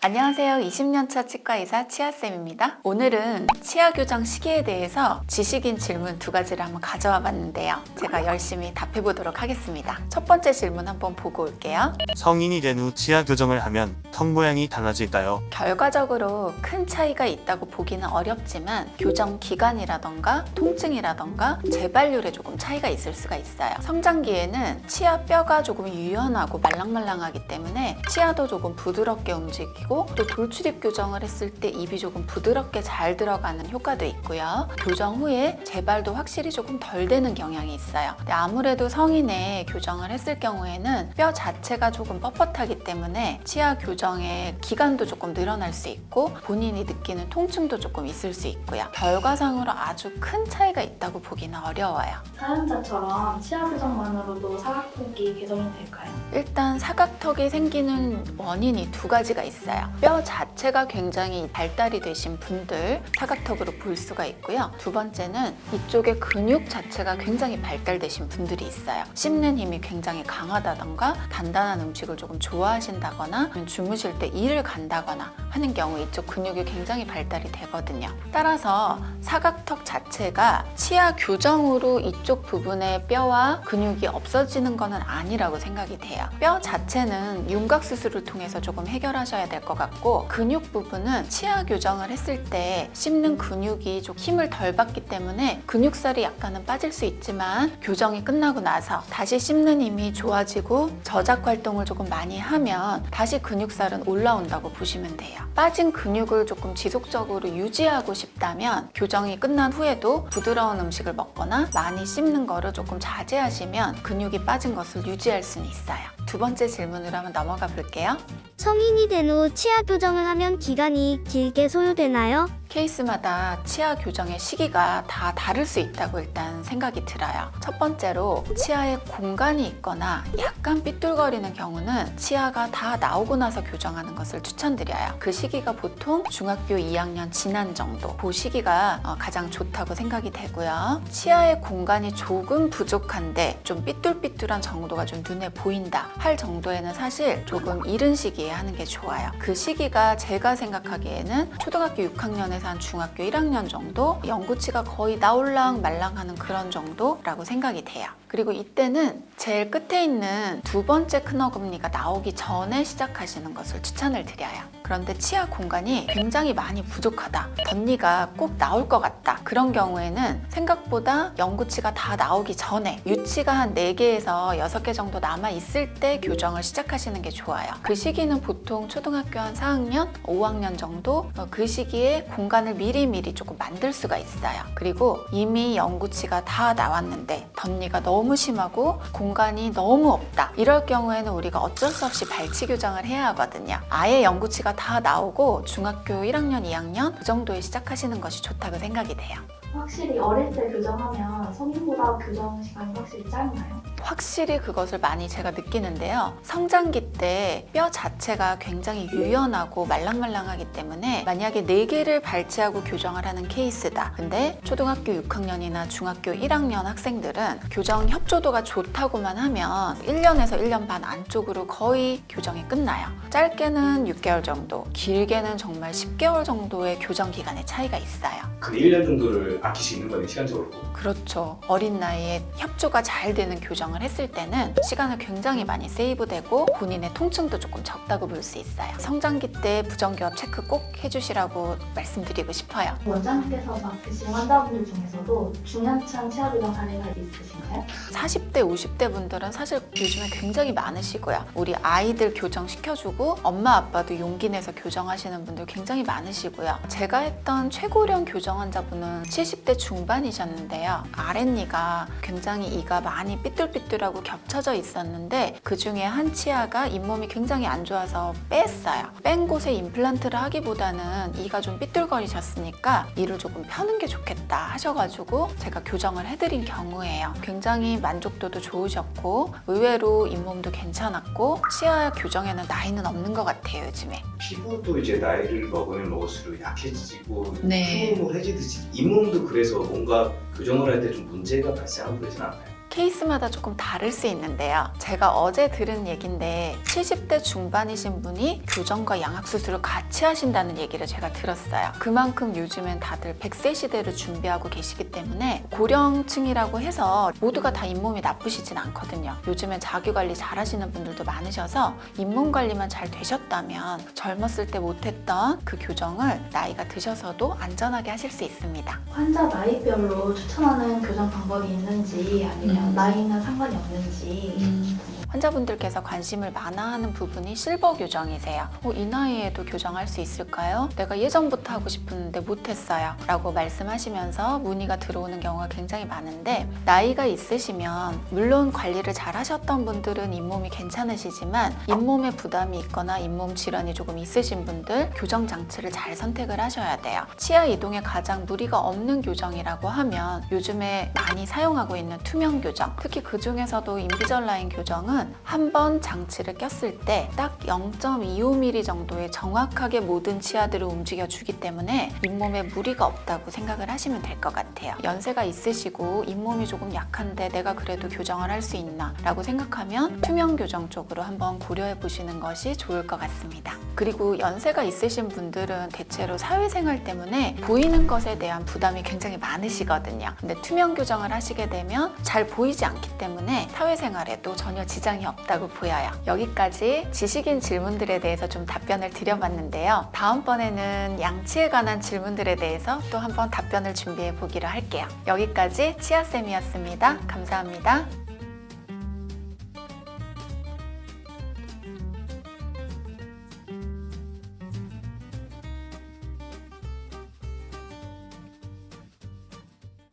안녕하세요. 20년차 치과의사 치아쌤입니다. 오늘은 치아 교정 시기에 대해서 지식인 질문 2가지를 한번 가져와 봤는데요. 제가 열심히 답해 보도록 하겠습니다. 첫 번째 질문 한번 보고 올게요. 성인이 된 후 치아 교정을 하면 턱 모양이 달라질까요? 결과적으로 큰 차이가 있다고 보기는 어렵지만 교정 기간이라던가 통증이라던가 재발률에 조금 차이가 있을 수가 있어요. 성장기에는 치아 뼈가 조금 유연하고 말랑말랑하기 때문에 치아도 조금 부드럽게 움직이고 또 돌출입 교정을 했을 때 입이 조금 부드럽게 잘 들어가는 효과도 있고요. 교정 후에 재발도 확실히 조금 덜 되는 경향이 있어요. 근데 아무래도 성인의 교정을 했을 경우에는 뼈 자체가 조금 뻣뻣하기 때문에 치아 교정의 기간도 조금 늘어날 수 있고 본인이 느끼는 통증도 조금 있을 수 있고요. 결과상으로 아주 큰 차이가 있다고 보기는 어려워요. 사연자처럼 치아 교정만으로도 사각턱이 개선이 될까요? 일단 사각턱이 생기는 원인이 2가지가 있어요. 뼈 자체가 굉장히 발달이 되신 분들 사각턱으로 볼 수가 있고요. 2번째는 이쪽의 근육 자체가 굉장히 발달되신 분들이 있어요. 씹는 힘이 굉장히 강하다던가 단단한 음식을 조금 좋아하신다거나 주무실 때 일을 간다거나 하는 경우 이쪽 근육이 굉장히 발달이 되거든요. 따라서 사각턱 자체가 치아 교정으로 이쪽 부분의 뼈와 근육이 없어지는 것은 아니라고 생각이 돼요. 뼈 자체는 윤곽 수술을 통해서 조금 해결하셔야 될 것 같고 근육 부분은 치아 교정을 했을 때 씹는 근육이 좀 힘을 덜 받기 때문에 근육살이 약간은 빠질 수 있지만 교정이 끝나고 나서 다시 씹는 힘이 좋아지고 저작 활동을 조금 많이 하면 다시 근육살은 올라온다고 보시면 돼요. 빠진 근육을 조금 지속적으로 유지하고 싶다면 교정이 끝난 후에도 부드러운 음식을 먹거나 많이 씹는 거를 조금 자제하시면 근육이 빠진 것을 유지할 수는 있어요. 2번째 질문으로 한번 넘어가 볼게요. 성인이 된 후 치아 교정을 하면 기간이 길게 소요되나요? 케이스마다 치아 교정의 시기가 다 다를 수 있다고 일단 생각이 들어요. 첫 번째로 치아에 공간이 있거나 약간 삐뚤거리는 경우는 치아가 다 나오고 나서 교정하는 것을 추천드려요. 그 시기가 보통 중학교 2학년 지난 정도, 그 시기가 가장 좋다고 생각이 되고요. 치아의 공간이 조금 부족한데 좀 삐뚤삐뚤한 정도가 좀 눈에 보인다 할 정도에는 사실 조금 이른 시기에 하는 게 좋아요. 그 시기가 제가 생각하기에는 초등학교 6학년에서 한 중학교 1학년 정도, 영구치가 거의 나올랑 말랑하는 그런 정도라고 생각이 돼요. 그리고 이때는 제일 끝에 있는 2번째 큰 어금니가 나오기 전에 시작하시는 것을 추천을 드려요. 그런데 치아 공간이 굉장히 많이 부족하다, 덧니가 꼭 나올 것 같다, 그런 경우에는 생각보다 영구치가 다 나오기 전에 유치가 한 4개에서 6개 정도 남아있을 때 교정을 시작하시는 게 좋아요. 그 시기는 보통 초등학교 한 4학년, 5학년 정도, 그 시기에 공간을 미리미리 조금 만들 수가 있어요. 그리고 이미 영구치가 다 나왔는데 덧니가 너무 심하고 공간이 너무 없다, 이럴 경우에는 우리가 어쩔 수 없이 발치 교정을 해야 하거든요. 아예 영구치가 다 나오고 중학교 1학년, 2학년 그 정도에 시작하시는 것이 좋다고 생각이 돼요. 확실히 어릴 때 교정하면 성인보다 교정 시간이 확실히 짧나요? 확실히 그것을 많이 제가 느끼는데요. 성장기 때 뼈 자체가 굉장히 유연하고 말랑말랑하기 때문에 만약에 4개를 발치하고 교정을 하는 케이스다. 근데 초등학교 6학년이나 중학교 1학년 학생들은 교정 협조도가 좋다고만 하면 1년에서 1년 반 안쪽으로 거의 교정이 끝나요. 짧게는 6개월 정도, 길게는 정말 10개월 정도의 교정 기간의 차이가 있어요. 그 1년 정도를 아낄 수 있는 거네, 시간적으로. 그렇죠. 어린 나이에 협조가 잘 되는 교정을 했을 때는 시간을 굉장히 많이 세이브되고 본인의 통증도 조금 적다고 볼 수 있어요. 성장기 때 부정교합 체크 꼭 해주시라고 말씀드리고 싶어요. 원장님께서 맡으신 환자분들 중에서도 중년층 치아 교정 사례가 있으신가요? 40대, 50대 분들은 사실 요즘에 굉장히 많으시고요. 우리 아이들 교정시켜주고 엄마 아빠도 용기 내서 교정하시는 분들 굉장히 많으시고요. 제가 했던 최고령 교정 환자분은 70대 중반이셨는데요. 아랫니가 굉장히 이가 많이 삐뚤삐뚤하고 겹쳐져 있었는데 그 중에 한 치아가 잇몸이 굉장히 안 좋아서 뺐어요. 뺀 곳에 임플란트를 하기보다는 이가 좀 삐뚤거리셨으니까 이를 조금 펴는 게 좋겠다 하셔가지고 제가 교정을 해드린 경우예요. 굉장히 만족도도 좋으셨고 의외로 잇몸도 괜찮았고 치아 교정에는 나이는 없는 것 같아요, 요즘에. 피부도 이제 나이를 먹으면 먹을수록 약해지고 네. 퉁퉁해지듯이 잇몸도 그래서 뭔가 교정을 할 때 좀 문제가 발생하고 그러진 않나요? 케이스마다 조금 다를 수 있는데요. 제가 어제 들은 얘기인데 70대 중반이신 분이 교정과 양악수술을 같이 하신다는 얘기를 제가 들었어요. 그만큼 요즘엔 다들 100세 시대를 준비하고 계시기 때문에 고령층이라고 해서 모두가 다 잇몸이 나쁘시진 않거든요. 요즘엔 자기관리 잘 하시는 분들도 많으셔서 잇몸 관리만 잘 되셨다면 젊었을 때 못했던 그 교정을 나이가 드셔서도 안전하게 하실 수 있습니다. 환자 나이별로 추천하는 교정 방법이 있는지 아니면 나이는 상관이 없는지 환자분들께서 관심을 많아하는 부분이 실버 교정이세요. 이 나이에도 교정할 수 있을까요? 내가 예전부터 하고 싶었는데 못했어요 라고 말씀하시면서 문의가 들어오는 경우가 굉장히 많은데, 나이가 있으시면 물론 관리를 잘 하셨던 분들은 잇몸이 괜찮으시지만 잇몸에 부담이 있거나 잇몸 질환이 조금 있으신 분들 교정 장치를 잘 선택을 하셔야 돼요. 치아 이동에 가장 무리가 없는 교정이라고 하면 요즘에 많이 사용하고 있는 투명 교정, 특히 그 중에서도 인비절라인 교정은 한 번 장치를 꼈을 때 딱 0.25mm 정도의 정확하게 모든 치아들을 움직여 주기 때문에 잇몸에 무리가 없다고 생각을 하시면 될 것 같아요. 연세가 있으시고 잇몸이 조금 약한데 내가 그래도 교정을 할 수 있나 라고 생각하면 투명 교정 쪽으로 한번 고려해 보시는 것이 좋을 것 같습니다. 그리고 연세가 있으신 분들은 대체로 사회생활 때문에 보이는 것에 대한 부담이 굉장히 많으시거든요. 근데 투명 교정을 하시게 되면 잘 보이지 않기 때문에 사회생활에도 전혀 지장이 없다고 보여요. 여기까지 지식인 질문들에 대해서 좀 답변을 드려봤는데요. 다음번에는 양치에 관한 질문들에 대해서 또 한번 답변을 준비해 보기로 할게요. 여기까지 치아쌤이었습니다. 감사합니다.